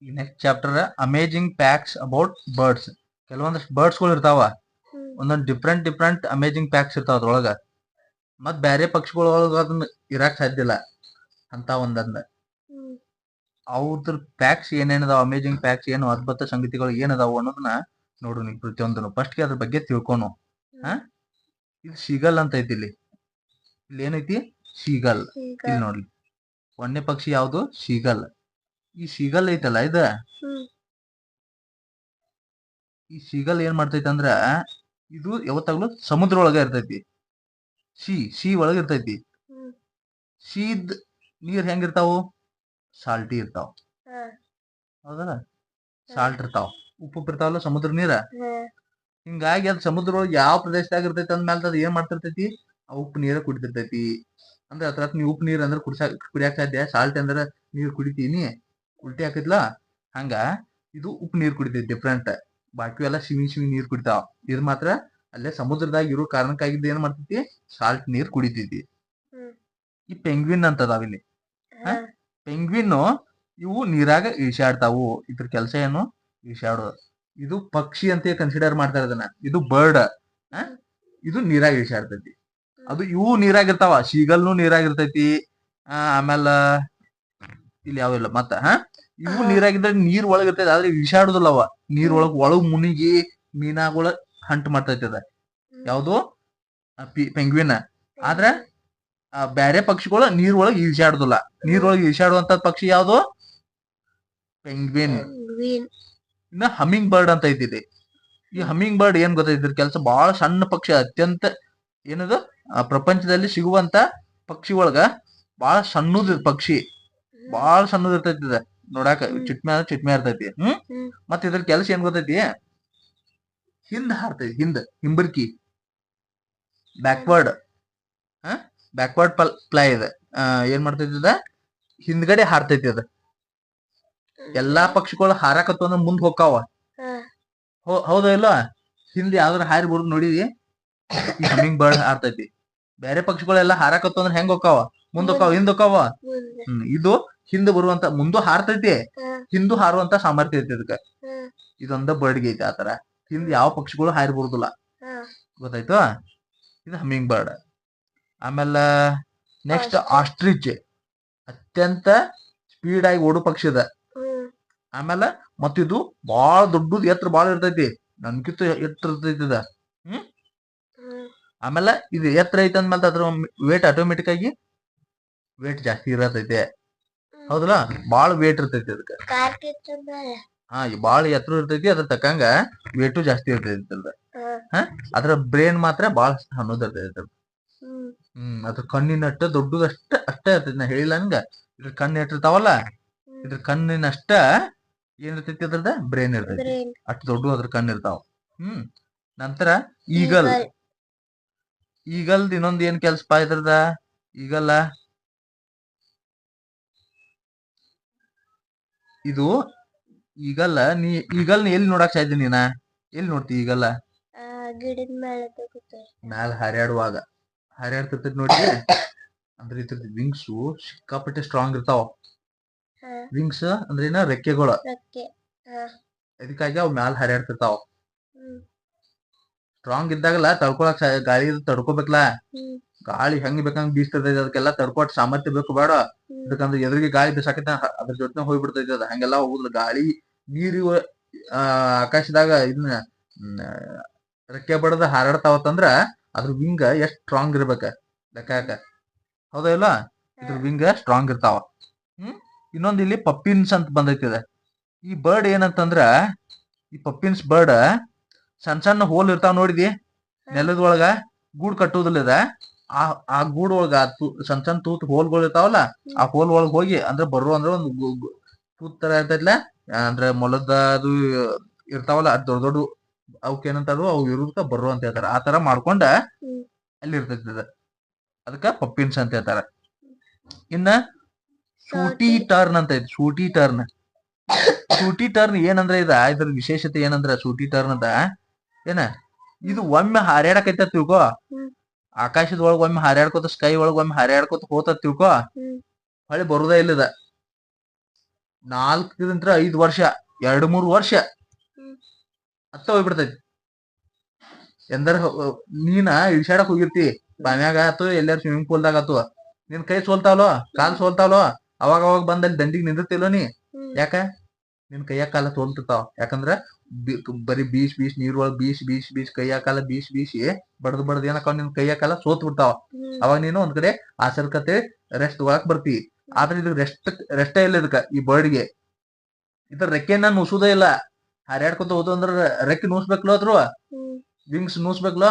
ಈ next chapter amazing facts about birds. ಕೆಲವೊಂದಷ್ಟು ಬರ್ಡ್ಸ್ಗಳು ಇರ್ತಾವ, ಒಂದೊಂದು ಡಿಫ್ರೆಂಟ್ ಅಮೇಜಿಂಗ್ ಫ್ಯಾಕ್ಟ್ಸ್ ಇರ್ತಾವ ಅದ್ರೊಳಗ. ಮತ್ ಬ್ಯಾರೆ ಪಕ್ಷಿಗಳೊಳಗ ಅದನ್ನ ಇರಾಕ್ ಸಾಧ್ಯ ಇಲ್ಲ ಅಂತ ಒಂದಂದ. ಅವ್ರ ಫ್ಯಾಕ್ಟ್ಸ್ ಏನೇನದಾವ, ಅಮೇಜಿಂಗ್ ಫ್ಯಾಕ್ಟ್ಸ್ ಏನು ಅದ್ಭುತ ಸಂಗತಿಗಳು ಏನದಾವು ಅನ್ನೋದನ್ನ ನೋಡು ನೀವು ಪ್ರತಿಯೊಂದನು. ಫಸ್ಟ್ ಗೆ ಅದ್ರ ಬಗ್ಗೆ ತಿಳ್ಕೊನು. ಇದು ಶೀಗಲ್ ಅಂತ ಐತಿ. ಇಲ್ಲಿ ಏನೈತಿ? ಶೀಗಲ್. ಇಲ್ಲಿ ನೋಡ್ಲಿ, ಒಂದೇ ಪಕ್ಷಿ ಯಾವ್ದು? ಶೀಗಲ್. ಈ ಶೀಗಲ್ ಐತಲ್ಲ ಈ ಶೀಗಲ್ ಏನ್ ಮಾಡ್ತೈತಿ ಅಂದ್ರ, ಇದು ಯಾವತ್ತಾಗ್ಲೂ ಸಮುದ್ರ ಒಳಗ ಇರ್ತೈತಿ. ಶೀ ಒಳಗ ಇರ್ತೈತಿ. ಶೀದ್ ನೀರ್ ಹೆಂಗಿರ್ತಾವು? ಸಾಲ್ಟಿ ಇರ್ತಾವ, ಹೌದಲ್ಲ? ಸಾಲ್ಟ್ ಇರ್ತಾವ, ಉಪ್ಪು ಇರ್ತಾವಲ್ಲ ಸಮುದ್ರ ನೀರ. ಹಿಂಗಾಗಿ ಅದ್ ಸಮುದ್ರ ಒಳಗ ಯಾವ ಪ್ರದೇಶದಾಗ ಇರ್ತೈತಿ ಅಂದ್ಮೇಲೆ ಅದ್ ಏನ್ ಮಾಡ್ತಿರ್ತೈತಿ? ಆ ಉಪ್ಪು ನೀರ ಕುಡಿತಿರ್ತೈತಿ. ಅಂದ್ರೆ ಅದ್ರ ನೀವು ಉಪ್ಪು ನೀರ್ ಅಂದ್ರೆ ಕುಡಿಯಾಕ ಸಾಧ್ಯ. ಸಾಲ್ಟ್ ಅಂದ್ರ ನೀರ್ ಕುಡಿತೀನಿ, ಉಲ್ಟಿ ಹಾಕಿದ್ಲಾ ಹಂಗ. ಇದು ಉಪ್ಪು ನೀರ್ ಕುಡಿತೈತಿ ಡಿಫ್ರೆಂಟ್. ಬಾಕಿ ಎಲ್ಲ ಸಿಮಿ ನೀರ್ ಕುಡಿತಾವ. ಇದು ಮಾತ್ರ ಅಲ್ಲೇ ಸಮುದ್ರದಾಗ ಇರೋ ಕಾರಣಕ್ಕಾಗಿದ್ದು ಏನ್ ಮಾಡ್ತೈತಿ? ಸಾಲ್ಟ್ ನೀರ್ ಕುಡಿತೈತಿ. ಈ ಪೆಂಗ್ವಿನ್ ಅಂತ ಅದಾವಿಲ್ಲಿ. ಪೆಂಗ್ವಿನ್ ಇವು ನೀರಾಗ ಈಶಾಡ್ತಾವು. ಇದ್ರ ಕೆಲಸ ಏನು? ಈಶಾಡೋದು. ಇದು ಪಕ್ಷಿ ಅಂತ ಕನ್ಸಿಡರ್ ಮಾಡ್ತಾರ ಇದನ್ನ. ಇದು ಬರ್ಡ್. ಇದು ನೀರಾಗ ಈಶಾಡ್ತೈತಿ. ಅದು ಇವು ನೀರಾಗಿರ್ತಾವ. ಶೀಗಲ್ನು ನೀರಾಗಿರ್ತೈತಿ. ಆಮೇಲ ಇಲ್ಲಿ ಯಾವಿಲ್ಲ ಮತ್ತ ಇವು ನೀರಾಗಿದ್ರೆ ನೀರ್ ಒಳಗ ಇರ್ತೈತಿ. ಆದ್ರೆ ಈಶಾಡುದಿಲ್ಲ ಅವ. ನೀರ್ ಒಳಗ್ ಮುನಿಗಿ ಮೀನಾಗಳ ಹಂಟ್ ಮಾಡ್ತೈತಿ ಅದ. ಯಾವ್ದು? ಪೆಂಗ್ವಿನ್. ಆದ್ರ ಬ್ಯಾರೆ ಪಕ್ಷಿಗಳು ನೀರ್ ಒಳಗ್ ಈಶಾಡುದಿಲ್ಲ. ನೀರ್ ಒಳಗ್ ಈಶಾಡುವಂತ ಪಕ್ಷಿ ಯಾವ್ದು? ಪೆಂಗ್ವಿನ್. ಇನ್ನ ಹಮ್ಮಿಂಗ್ ಬರ್ಡ್ ಅಂತ ಐತಿ. ಈ ಹಮ್ಮಿಂಗ್ ಬರ್ಡ್ ಏನ್ ಗೊತ್ತೈತಿ? ಇದ್ರ ಕೆಲಸ ಬಹಳ ಸಣ್ಣ ಪಕ್ಷಿ. ಅತ್ಯಂತ ಏನದು ಪ್ರಪಂಚದಲ್ಲಿ ಸಿಗುವಂತ ಪಕ್ಷಿ ಒಳಗ ಬಹಳ ಸಣ್ಣದ ಪಕ್ಷಿ. ಬಹಳ ಸಣ್ಣದ ಇರ್ತೈತಿ ಇದ ನೋಡಾಕ. ಚಿಟ್ಮ್ಯಾ ಇರ್ತೈತಿ. ಮತ್ತ ಇದ್ರ ಕೆಲಸ ಏನ್ ಗೊತ್ತೈತಿ? ಹಿಂದ್ ಹಾರ್ತೈತಿ. ಹಿಂಬರ್ಕಿ, ಬ್ಯಾಕ್ವರ್ಡ್. ಬ್ಯಾಕ್ವರ್ಡ್ ಫ್ಲೈ ಇದೆ. ಏನ್ ಮಾಡ್ತೈತಿ ಅದ? ಹಿಂದ್ಗಡೆ ಹಾರ್ತೈತಿ ಅದ. ಎಲ್ಲಾ ಪಕ್ಷಿಗಳು ಹಾರಾಕತ್ತು ಅಂದ್ರ ಮುಂದ್ ಹೋಗ್ತಾವ, ಹೌದ ಇಲ್ಲ? ಹಿಂದ್ ಯಾವ್ದಾರ ಹಾರಿ ಬರುದ್ ನೋಡಿದಿ? ಈ ಹಮ್ಮಿಂಗ್ ಬರ್ಡ್ ಹಾರ್ತೈತಿ. ಬೇರೆ ಪಕ್ಷಿಗಳೆಲ್ಲ ಹಾರಾಕತ್ತು ಅಂದ್ರ ಹೆಂಗ್ ಹೋಗ್ತಾವ? ಮುಂದ್ ಹೋಗ್ತಾವ, ಹಿಂದ್ ಹೋಗ್ತಾವ. ಇದು ಹಿಂದ್ ಬರುವಂತ, ಮುಂದು ಹಾರ್ತೈತಿ, ಹಿಂದೂ ಹಾರುವಂತ ಸಾಮರ್ಥ್ಯ ಐತಿ ಇದಕ್ಕ. ಇದೊಂದ ಬರ್ಡ್ಗೆ ಐತಿ ಆತರ. ಹಿಂದ್ ಯಾವ ಪಕ್ಷಿಗಳು ಹಾರಿ ಬರುದಿಲ್ಲ. ಗೊತ್ತಾಯ್ತು? ಇದು ಹಮ್ಮಿಂಗ್ ಬರ್ಡ್. ಆಮೇಲೆ ನೆಕ್ಸ್ಟ್ ಆಸ್ಟ್ರಿಚ್. ಅತ್ಯಂತ ಸ್ಪೀಡ್ ಆಗಿ ಓಡು ಪಕ್ಷಿ ಅದ. ಆಮೇಲೆ ಮತ್ತಿದು ಬಾಳ ದೊಡ್ಡದು, ಎತ್ತರ ಬಾಳ ಇರ್ತೈತಿ. ನನ್ಕಿಂತ ಎತ್ತರ ಇರ್ತೈತಿ ಇದ. ಆಮೇಲೆ ಇದು ಎತ್ತರ ಐತಿ ಅಂದ್ಮೇಲೆ ಅದ್ರ ವೇಟ್ ಆಟೋಮೆಟಿಕ್ ಆಗಿ ವೇಟ್ ಜಾಸ್ತಿ ಇರತೈತೆ. ಹೌದಲ್ಲ? ಬಾಳ ವೇಟ್ ಇರ್ತೈತಿ ಅದಕ್ಕ. ಬಾಳ ಎತ್ತರ ಇರ್ತೈತಿ. ಅದ್ರ ತಕ್ಕಂಗ ವೇಟು ಜಾಸ್ತಿ ಇರ್ತೈತಿ. ಅದ್ರ ಬ್ರೇನ್ ಮಾತ್ರ ಬಾಳ ಸಣ್ಣದ ಇರ್ತೈತಿ. ಅದ್ರ ಕಣ್ಣಿನಷ್ಟ ದೊಡ್ಡದಷ್ಟ ಅಷ್ಟೇ ಇರ್ತೈತಿ. ನಾ ಹೇಳಿಲ್ಲ ಹಂಗ. ಇದ್ರ ಕಣ್ಣು ಇಟ್ಟಿರ್ತಾವಲ್ಲ, ಇದ್ರ ಕಣ್ಣಿನಷ್ಟ ಏನಿರ್ತೈತಿ? ಅದ್ರದ ಬ್ರೇನ್ ಇರ್ತೈತಿ. ಅಷ್ಟು ದೊಡ್ಡ ಅದ್ರ ಕಣ್ಣು ಇರ್ತಾವ. ನಂತರ ಈಗಲ್. ಈಗಲ್ದ ಇನ್ನೊಂದ್ ಏನ್ ಕೆಲ್ಸಪ್ಪ ಇದ್ರದ? ಈಗಲ್ಲ ಇದು ಈಗಲ್ಲ. ಈಗಲ್ನ ಎಲ್ಲಿ ನೋಡಕ್ ಸಾಧ್ಯ? ನೀನ ಎಲ್ಲಿ ನೋಡ್ತಿ ಈಗಲ್ಲ? ಮ್ಯಾಲ ಹಾರ್ಯಾಡುವಾಗ ಹಾರ್ಯಾಡ್ತಿರ್ತೈತಿ ನೋಡಿ. ಅಂದ್ರೆ ಇದ್ರದ್ದು ವಿಂಗ್ಸು ಸಿಕ್ಕಾಪಟ್ಟೆ ಸ್ಟ್ರಾಂಗ್ ಇರ್ತಾವ. ವಿಂಗ್ಸ್ ಅಂದ್ರೆ ಏನ? ರೆಕ್ಕೆಗಳು. ಇದಕ್ಕಾಗಿ ಅವ್ ಮ್ಯಾಲ ಹಾರ್ಯಾಡ್ತಿರ್ತಾವ. ಸ್ಟ್ರಾಂಗ್ ಇದ್ದಾಗಲ್ಲ ತಡ್ಕೊಳಕ್ ಗಾಳಿ ತಡ್ಕೋಬೇಕಲ್ಲ. ಗಾಳಿ ಹೆಂಗ್ ಬೇಕಂಗ್ ಬೀಸ್ತೈತಿ. ಅದಕ್ಕೆಲ್ಲ ತಡ್ಕೊಟ್ ಸಾಮರ್ಥ್ಯ ಬೇಕು, ಬೇಡ? ಯಾಕಂದ್ರೆ ಎದುರಿಗೆ ಗಾಳಿ ಬಿಸಾಕೈತ ಅದ್ರ ಜೊತೆ ಹೋಗ್ಬಿಡ್ತೈತಿ ಅದ. ಹಂಗೆಲ್ಲ ಹೋಗುದಿಲ್ಲ. ಗಾಳಿ ನೀರಿ ಆಕಾಶದಾಗ ಇದನ್ನ ರೆಕ್ಕೆ ಬಡದ ಹಾರಾಡ್ತಾವತ್ತಂದ್ರ ಅದ್ರ ವಿಂಗ ಎಷ್ಟ್ ಸ್ಟ್ರಾಂಗ್ ಇರ್ಬೇಕ ಲೆಕ್ಕಾಕ. ಹೌದಾ ಇಲ್ಲ? ಇದ್ರ ವಿಂಗ ಸ್ಟ್ರಾಂಗ್ ಇರ್ತಾವ. ಇನ್ನೊಂದ್ ಇಲ್ಲಿ ಪಪ್ಪಿನ್ಸ್ ಅಂತ ಬಂದೈತಿ. ಈ ಬರ್ಡ್ ಏನಂತಂದ್ರ, ಈ ಪಪ್ಪಿನ್ಸ್ ಬರ್ಡ್ ಸಣ್ಣ ಸಣ್ಣ ಹೋಲ್ ಇರ್ತಾವ ನೋಡಿದಿ ನೆಲದೊಳಗ. ಗೂಡ್ ಕಟ್ಟುದಿಲ್ಲ ಇದ. ಆ ಗೂಡ್ ಒಳಗ ಸಣ್ಣ ಸಣ್ಣ ತೂತ್ ಹೋಲ್ಗಳು ಇರ್ತಾವಲ್ಲ, ಆ ಹೋಲ್ ಒಳಗ್ ಹೋಗಿ ಅಂದ್ರೆ ಅಂದ್ರೆ ಒಂದು ತೂತ್ ತರ ಇರ್ತೈತ್ಲ. ಅಂದ್ರೆ ಮೊಲದ ಅದು ಇರ್ತಾವಲ್ಲ, ಅದ್ ದೊಡ್ಡ ದೊಡ್ಡ ಅವಕ್ ಏನಂತಾರು, ಅವು ಇರುದಕ್ಕ ಬರ್ರು ಅಂತ ಹೇಳ್ತಾರ. ಆ ತರ ಮಾಡ್ಕೊಂಡ ಅಲ್ಲಿ ಇರ್ತೈತಿ ಅದ. ಅದಕ್ಕ ಪಪ್ಪಿನ್ಸ್ ಅಂತ ಹೇಳ್ತಾರ. ಇನ್ನ ಶೂಟಿ ಟರ್ನ್ ಅಂತ ಐತಿ. ಶೂಟಿ ಟರ್ನ್ ಏನಂದ್ರ ಇದ್ರ ವಿಶೇಷತೆ ಏನಂದ್ರ, ಶೂಟಿ ಟರ್ನ್ ಅದ ಏನ, ಇದು ಒಮ್ಮೆ ಹಾರ್ಯಾಡಕೈತ ತಿಳ್ಕೊ. ಆಕಾಶದ ಒಳಗ ಒಮ್ಮೆ ಹಾರ್ಯಾಡ್ಕೋತ, ಸ್ಕೈ ಒಳಗ ಒಮ್ಮೆ ಹಾರ್ಯಾಡ್ಕೋತ ಹೋತ ತಿಳ್ಕೊ, ಹೊಳಿ ಬರುದ ಇಲ್ಲದ. 4ರಿಂದ 5 ವರ್ಷ 2-3 ವರ್ಷ ಅತ್ತ ಹೋಗ್ಬಿಡ್ತೈತಿ. ಎಂದರ ನೀನ ಇಳ್ಸಾಡಕ್ ಹೋಗಿರ್ತಿ ಬಾಮ್ಯಾಗ ಆತು ಎಲ್ಲಾರು ಸ್ವಿಮ್ಮಿಂಗ್ ಪೂಲ್ದಾಗ ಆತು, ನಿನ್ ಕೈ ಸೋಲ್ತಾವಲೋ ಕಾಲ್ ಸೋಲ್ತಾವಲೋ, ಅವಾಗ ಬಂದ್ ಅಲ್ಲಿ ದಂಡಿಗೆ ನಿಂದಿರ್ತಿಲ್ಲೋ ನೀ. ಯಾಕ ನಿನ್ ಕೈಯಾಗ ಕಾಲ ಸೋಲ್ತಿರ್ತಾವ. ಯಾಕಂದ್ರ ಬರೀ ಬೀಸ್ ನೀರ್ ಒಳಗ್ ಬೀಸ್ ಕೈಯಾಗ ಕಾಲ ಬೀಸಿ ಬಡ್ದ್ ಏನಕ್ಕ ನಿನ್ ಕೈಯಾಗ ಕಾಲ ಸೋತ್ ಬಿಡ್ತಾವ. ಅವಾಗ ನೀನು ಒಂದ್ ಕಡೆ ಆಸರ್ಕತೆ ರೆಸ್ಟ್ ತಗೊಳಕ್ ಬರ್ತಿ. ಆದ್ರೆ ಇದು ರೆಸ್ಟೇ ಇಲ್ಲ ಇದಕ್ಕ. ಈ ಬರ್ಡ್ಗೆ ಇದ್ರ ರೆಕ್ಕೆನ ನುಸುದೇ ಇಲ್ಲ. ಹಾರ್ಯಾಡ್ಕೊತ ಹೋದು ಅಂದ್ರ ರೆಕ್ಕೆ ನೂಸ್ಬೇಕಲ್ಲ ಅದ್ರ ವಿಂಗ್ಸ್ ನೂಸ್ಬೇಕಲ್ಲ,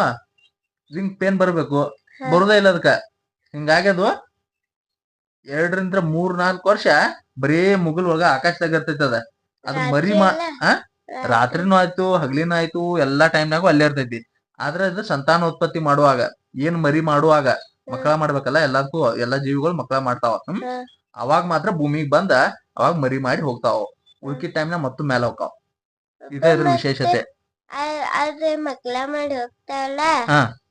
ವಿಂಗ್ ಪೇನ್ ಬರ್ಬೇಕು, ಬರುದೇ ಇಲ್ಲ ಅದಕ್ಕ. ಹಿಂಗಾಗಿ ಅದು 2-3-4 ವರ್ಷ ಬರೀ ಮುಗುಲ್ ಒಳಗ ಆಕಾಶದಾಗ ಇರ್ತೈತಿ ಅದ. ಅದ್ ಮರಿ ರಾತ್ರಿನೂ ಆಯ್ತು ಹಗಲಿನೂ ಆಯ್ತು ಎಲ್ಲಾ ಟೈಮ್ನಾಗು ಅಲ್ಲೇ ಇರ್ತೈತಿ. ಆದ್ರೆ ಅದು ಸಂತಾನೋತ್ಪತ್ತಿ ಮಾಡುವಾಗ ಏನ್ ಮರಿ ಮಾಡುವಾಗ ಮಕ್ಕಳ ಮಾಡ್ಬೇಕಲ್ಲ, ಎಲ್ಲಾ ಜೀವಿಗಳು ಮಕ್ಕಳ ಮಾಡ್ತಾವ. ಅವಾಗ ಮಾತ್ರ ಭೂಮಿಗ್ ಬಂದ ಅವಾಗ ಮರಿ ಮಾಡಿ ಹೋಗ್ತಾವ. ಉಳ್ಕಿ ಟೈಮ್ನಾಗ ಮತ್ತು ಮೇಲೆ ಹೋಗ್ತಾವ. ಇದೇ ಇದ್ರ ವಿಶೇಷತೆ. ಆದ್ರೆ ಮಕ್ಕಳ ಮಾಡಿ ಹೋಗ್ತಾವಲ್ಲ,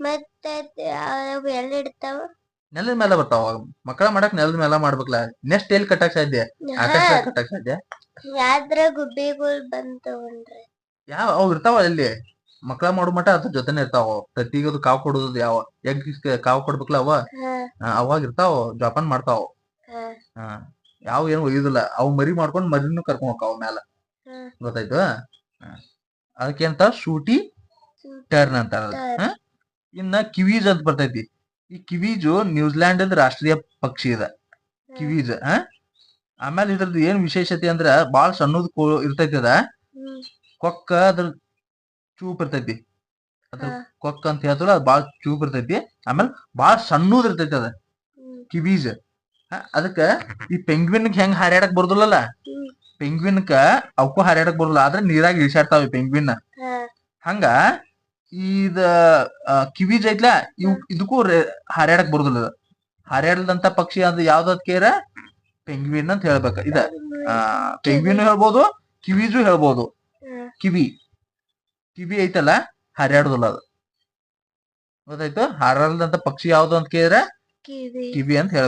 ಮತ್ತೆ ಎಲ್ಲಿ ಇಡ್ತಾವ? ನೆಲದ ಮೇಲೆ ಬರ್ತಾವ. ಮಕ್ಕಳ ಮಾಡಕ್ ನೆಲದ ಮೇಲೆ ಮಾಡ್ಬೇಕಲ್ಲ. ನೆಕ್ಸ್ಟ್ ಎಲ್ಲಿ ಕಟ್ಟಕ್ ಸಾಧ್ಯ? ಆಕಾಶ ಕಟ್ಟಕ್ ಸಾಧ್ಯ? ಯಾವ್ದ್ರ ಗುಬ್ಬಿಗಳು ಬಂತವನ್ರಿ ಅವ್ ಇರ್ತಾವ ಅಲ್ಲಿ. ಮಕ್ಕಳ ಮಾಡೋ ಮಟ ಅದ್ರ ಜೊತೆನೆ ಇರ್ತಾವ. ತತ್ತಿಗದು ಕಾವು ಕೊಡೋದು ಯಾವ ಎಗ್ ಕಾವು ಕೊಡ್ಬೇಕಲ್ಲ ಅವಾಗ ಇರ್ತಾವ. ಜೋಪಾನ ಮಾಡ್ತಾವ. ಯಾವ ಏನು ಒಯ್ಯುದಿಲ್ಲ. ಅವ್ ಮರಿ ಮಾಡ್ಕೊಂಡ್ ಮರಿನೂ ಕರ್ಕೊಂಡ್ ಹೋಗ್ತಾವ ಮ್ಯಾಲ. ಗೊತ್ತಾಯ್ತು? ಅದಕ್ಕೇಂತ ಶೂಟಿ ಟರ್ನ್ ಅಂತಾರ. ಇನ್ನ ಕಿವೀಸ್ ಅಂತ ಬರ್ತೈತಿ. ಈ ಕಿವೀಜು ನ್ಯೂಜಿಲ್ಯಾಂಡ್ ರಾಷ್ಟ್ರೀಯ ಪಕ್ಷಿ ಇದ ಕಿವೀಸ್. ಆಮೇಲೆ ಇದ್ರದ್ದು ಏನ್ ವಿಶೇಷತೆ ಅಂದ್ರ ಬಾಳ ಸಣ್ಣದ್ ಇರ್ತೈತಿ ಅದ. ಕೊಕ್ಕ ಅದ್ರ ಚೂಪ್ ಇರ್ತೈತಿ. ಅದ್ರ ಕೊಕ್ಕ ಅಂತ ಹೇಳ್ತಾರ, ಅದ್ ಬಾಳ ಚೂಪ್ ಇರ್ತೈತಿ. ಆಮೇಲೆ ಬಾಳ ಸಣ್ಣದ್ ಇರ್ತೈತಿ ಅದ ಕಿವೀಸ್. ಅದಕ್ಕ ಈ ಪೆಂಗ್ವಿನ್ಗ್ ಹೆಂಗ್ ಹಾರ್ಯಾಡಕ್ ಬರುದಿಲ್ಲಲ್ಲ, ಪೆಂಗ್ವಿನ್ಕ ಅವಕ್ಕೂ ಹಾರ್ಯಾಡಕ್ ಬರುದಿಲ್ಲ. ಆದ್ರೆ ನೀರಾಗ ಇಳಿಸಾಡ್ತಾವ ಪೆಂಗ್ವಿನ್. ಹಂಗ ಇದ ಕಿವೀಸ್ ಐತ್ಲ, ಇದಕ್ಕೂ ಹಾರ್ಯಾಡಕ್ ಬರುದಿಲ್ಲ. ಹಾರ್ಯಾಡದಂತ ಪಕ್ಷಿ ಅದು ಯಾವ್ದದ್ ಕೇರ ಪೆಂಗ್ವಿನ್ ಅಂತ ಹೇಳ್ಬೇಕ. ಇದ ಪೆಂಗ್ವಿನ್ ಹೇಳ್ಬೋದು, ಕಿವೀಸು ಹೇಳ್ಬೋದು. ಕಿವಿ ಐತಲ್ಲ ಹಾರ್ಯಾಡುದಿಲ್ಲ ಅದು. ಗೊತ್ತಾಯ್ತು? ಹಾರಾಡದಂತ ಪಕ್ಷಿ ಯಾವ್ದು ಅಂತ ಕೇಳಿದ್ರೆ ಕಿವಿ ಅಂತ ಹೇಳ್ಬೇಕು.